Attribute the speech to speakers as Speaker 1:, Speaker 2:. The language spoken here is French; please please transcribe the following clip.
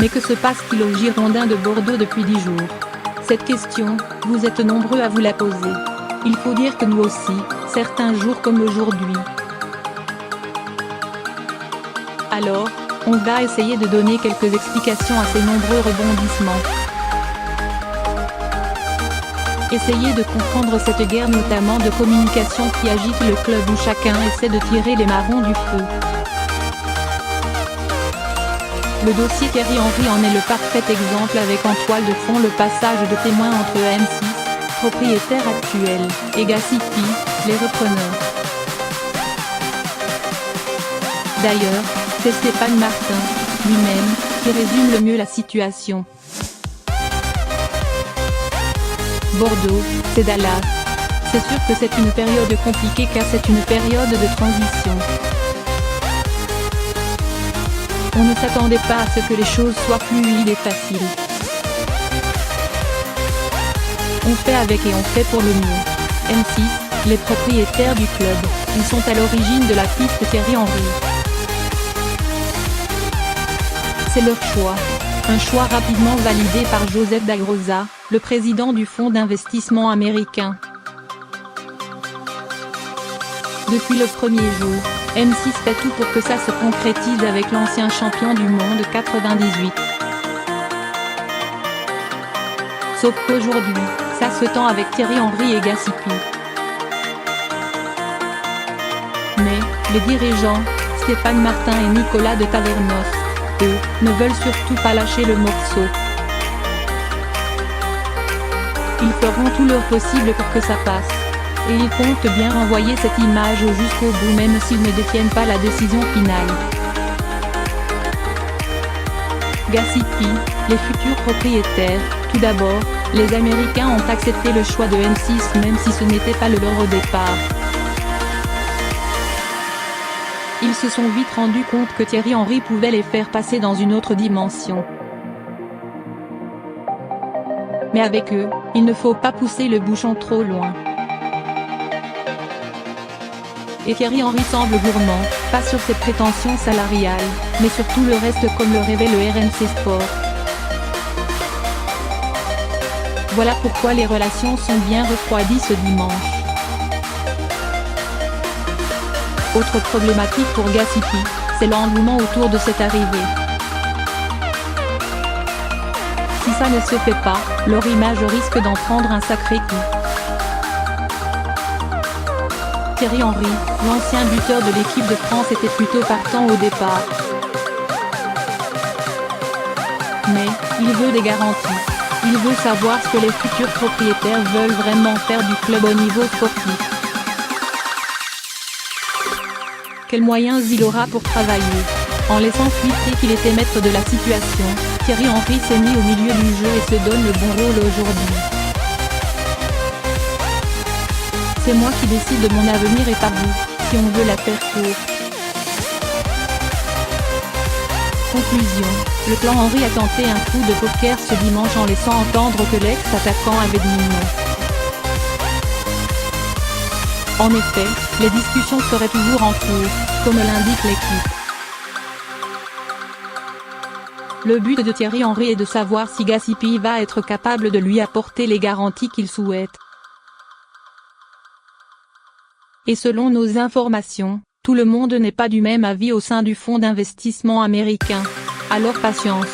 Speaker 1: Mais que se passe-t-il aux Girondins de Bordeaux depuis 10 jours? Cette question, vous êtes nombreux à vous la poser. Il faut dire que nous aussi, certains jours comme aujourd'hui. Alors, on va essayer de donner quelques explications à ces nombreux rebondissements. Essayer de comprendre cette guerre notamment de communication qui agite le club où chacun essaie de tirer les marrons du feu. Le dossier Thierry Henry en est le parfait exemple avec en toile de fond le passage de témoin entre M6, propriétaire actuel, et Gassipi, les repreneurs. D'ailleurs, c'est Stéphane Martin, lui-même, qui résume le mieux la situation. Bordeaux, c'est Dallas. C'est sûr que c'est une période compliquée car c'est une période de transition. On ne s'attendait pas à ce que les choses soient fluides et faciles. On fait avec et on fait pour le mieux. M6, les propriétaires du club, ils sont à l'origine de la piste Thierry Henry. C'est leur choix. Un choix rapidement validé par Joseph Dagrosa, le président du fonds d'investissement américain. Depuis le premier jour, M6 fait tout pour que ça se concrétise avec l'ancien champion du monde 98. Sauf qu'aujourd'hui, ça se tend avec Thierry Henry et Gassipi. Mais, les dirigeants, Stéphane Martin et Nicolas de Tavernos, eux, ne veulent surtout pas lâcher le morceau. Ils feront tout leur possible pour que ça passe. Et ils comptent bien renvoyer cette image jusqu'au bout même s'ils ne détiennent pas la décision finale. Gassipi, les futurs propriétaires, tout d'abord, les Américains ont accepté le choix de M6 même si ce n'était pas le leur au départ. Ils se sont vite rendus compte que Thierry Henry pouvait les faire passer dans une autre dimension. Mais avec eux, il ne faut pas pousser le bouchon trop loin. Et Thierry Henry semble gourmand, pas sur ses prétentions salariales, mais sur tout le reste comme le rêvait le RMC Sport. Voilà pourquoi les relations sont bien refroidies ce dimanche. Autre problématique pour Gassipi, c'est l'engouement autour de cette arrivée. Si ça ne se fait pas, leur image risque d'en prendre un sacré coup. Thierry Henry, l'ancien buteur de l'équipe de France était plutôt partant au départ. Mais, il veut des garanties. Il veut savoir ce que les futurs propriétaires veulent vraiment faire du club au niveau sportif. Quels moyens il aura pour travailler? En laissant fuiter qu'il était maître de la situation, Thierry Henry s'est mis au milieu du jeu et se donne le bon rôle aujourd'hui. C'est moi qui décide de mon avenir et pas vous, si on veut la faire courte. Conclusion, le clan Henry a tenté un coup de poker ce dimanche en laissant entendre que l'ex-attaquant avait dit non. En effet, les discussions seraient toujours en cours, comme l'indique l'équipe. Le but de Thierry Henry est de savoir si Gassipi va être capable de lui apporter les garanties qu'il souhaite. Et selon nos informations, tout le monde n'est pas du même avis au sein du fonds d'investissement américain. Alors patience.